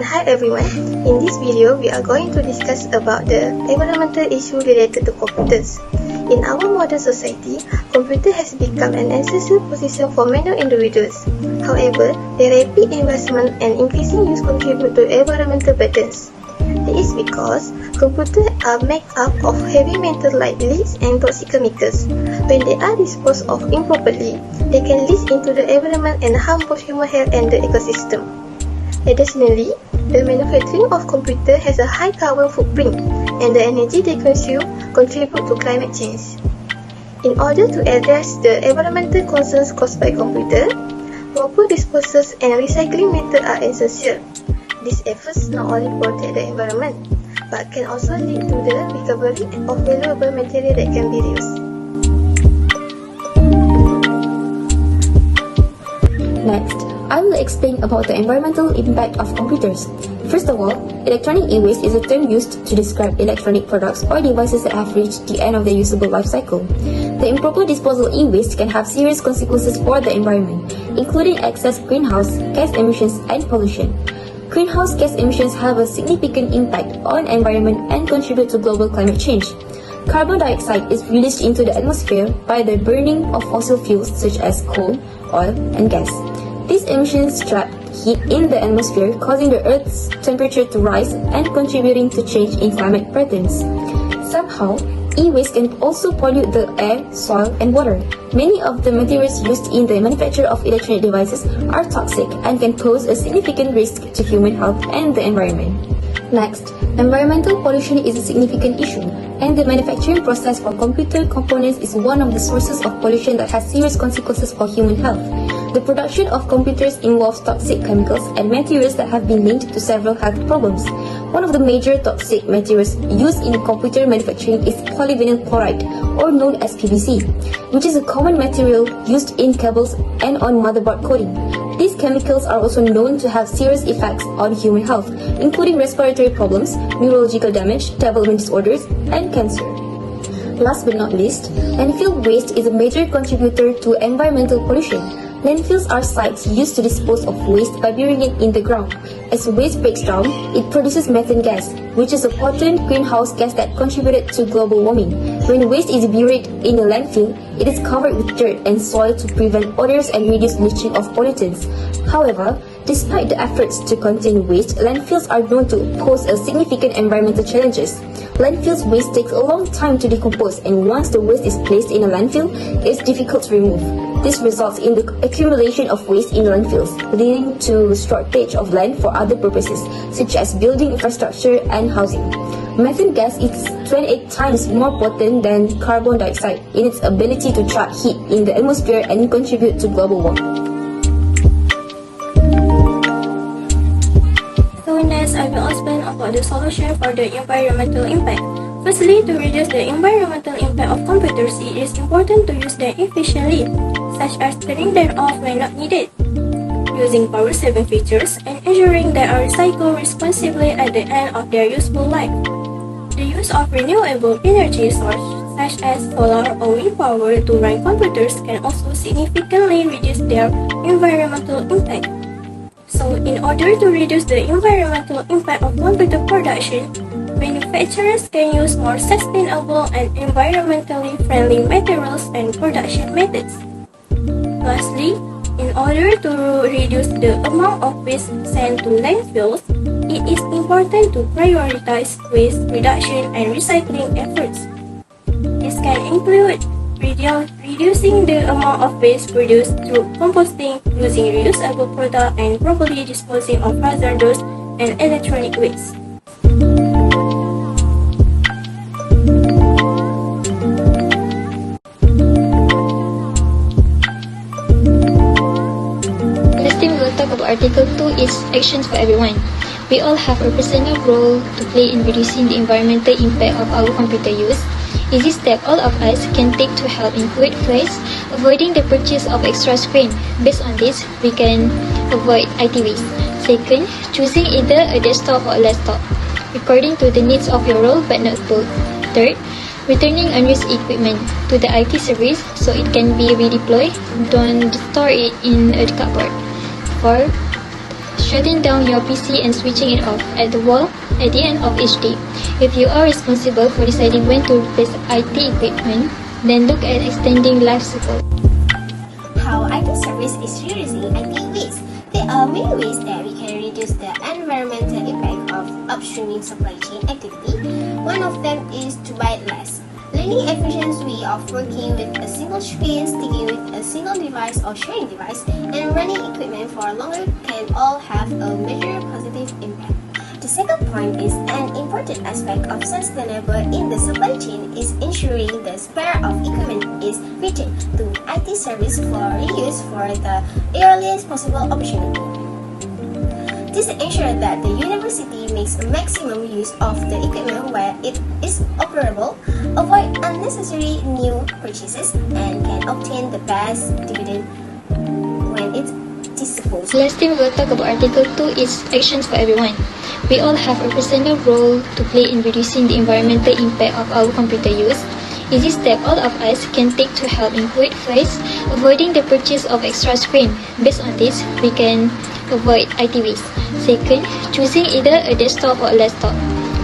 And hi everyone, in this video we are going to discuss about the environmental issue related to computers. In our modern society, computer has become an essential position for many individuals. However, their rapid advancement and increasing use contribute to environmental burdens. This is because computers are made up of heavy metals like leads and toxic chemicals. When they are disposed of improperly, they can leach into the environment and harm both human health and the ecosystem. Additionally, the manufacturing of computers has a high carbon footprint, and the energy they consume contribute to climate change. In order to address the environmental concerns caused by computers, proper disposals and recycling methods are essential. These efforts not only protect the environment, but can also lead to the recovery of valuable material that can be reused. Next, I will explain about the environmental impact of computers. First of all, electronic e-waste is a term used to describe electronic products or devices that have reached the end of their usable life cycle. The improper disposal of e-waste can have serious consequences for the environment, including excess greenhouse gas emissions and pollution. Greenhouse gas emissions have a significant impact on the environment and contribute to global climate change. Carbon dioxide is released into the atmosphere by the burning of fossil fuels such as coal, oil, and gas. These emissions trap heat in the atmosphere, causing the Earth's temperature to rise and contributing to change in climate patterns. Somehow, e-waste can also pollute the air, soil, and water. Many of the materials used in the manufacture of electronic devices are toxic and can pose a significant risk to human health and the environment. Next, environmental pollution is a significant issue, and the manufacturing process for computer components is one of the sources of pollution that has serious consequences for human health. The production of computers involves toxic chemicals and materials that have been linked to several health problems. One of the major toxic materials used in computer manufacturing is polyvinyl chloride, or known as PVC, which is a common material used in cables and on motherboard coating. These chemicals are also known to have serious effects on human health, including respiratory problems, neurological damage, development disorders, and cancer. Last but not least, landfill waste is a major contributor to environmental pollution. Landfills are sites used to dispose of waste by burying it in the ground. As waste breaks down, it produces methane gas, which is a potent greenhouse gas that contributed to global warming. When waste is buried in a landfill, it is covered with dirt and soil to prevent odors and reduce leaching of pollutants. However, despite the efforts to contain waste, landfills are known to pose a significant environmental challenges. Landfills waste takes a long time to decompose, and once the waste is placed in a landfill, it is difficult to remove. This results in the accumulation of waste in landfills, leading to shortage of land for other purposes, such as building infrastructure and housing. Methane gas is 28 times more potent than carbon dioxide in its ability to trap heat in the atmosphere and contribute to global warming. So next, I will explain about the solution for the environmental impact. Firstly, to reduce the environmental impact of computers, it is important to use them efficiently, such as turning them off when not needed, using power-saving features, and ensuring they are recycled responsibly at the end of their useful life. The use of renewable energy sources, such as solar or wind power to run computers, can also significantly reduce their environmental impact. So, in order to reduce the environmental impact of computer production, manufacturers can use more sustainable and environmentally friendly materials and production methods. Lastly, in order to reduce the amount of waste sent to landfills, it is important to prioritize waste reduction and recycling efforts. This can include reducing the amount of waste produced through composting, using reusable products, and properly disposing of hazardous and electronic waste. Article 2 is actions for everyone. We all have a personal role to play in reducing the environmental impact of our computer use. Easy step all of us can take to help include first, avoiding the purchase of extra screen. Based on this, we can avoid IT waste. Second, choosing either a desktop or a laptop, according to the needs of your role but not both. Third, returning unused equipment to the IT service so it can be redeployed. Don't store it in a cupboard. 4. shutting down your PC and switching it off at the wall at the end of each day. If you are responsible for deciding when to replace IT equipment, then look at extending life cycle. How IT service is reducing IT waste. There are many ways that we can reduce the environmental impact of upstreaming supply chain activity. One of them is to buy less. Learning efficient way of working with a single screen, sticking with a single device or sharing device, and running equipment for longer can all have a major positive impact. The second point is an important aspect of sustainable in the supply chain is ensuring the spare of equipment is returned to IT service for reuse for the earliest possible opportunity. This ensures that the university makes a maximum use of the equipment where it is operable, avoid unnecessary new purchases, and can obtain the best dividend when it's disposed. Lastly, we will talk about Article 2 is actions for everyone. We all have a personal role to play in reducing the environmental impact of our computer use. Easy step all of us can take to help include first, avoiding the purchase of extra screen. Based on this, we can avoid IT waste. Second, choosing either a desktop or a laptop,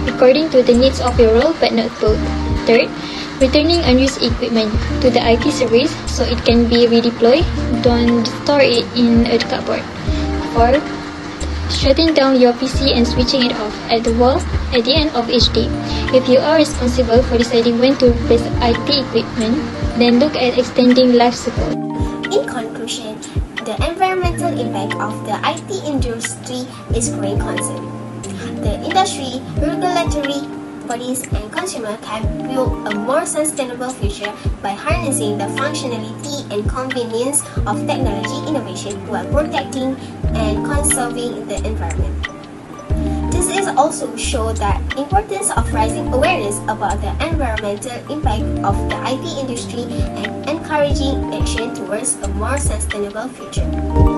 according to the needs of your role but not both. Third, returning unused equipment to the IT service so it can be redeployed. Don't store it in a cupboard. Fourth, shutting down your PC and switching it off at the wall at the end of each day. If you are responsible for deciding when to replace IT equipment, then look at extending life cycle. In conclusion, the environmental impact of the IT industry is growing concern. The industry, regulatory bodies, and consumers can build a more sustainable future by harnessing the functionality and convenience of technology innovation while protecting and conserving the environment. This is also show the importance of raising awareness about the environmental impact of the IT industry and encouraging action towards a more sustainable future.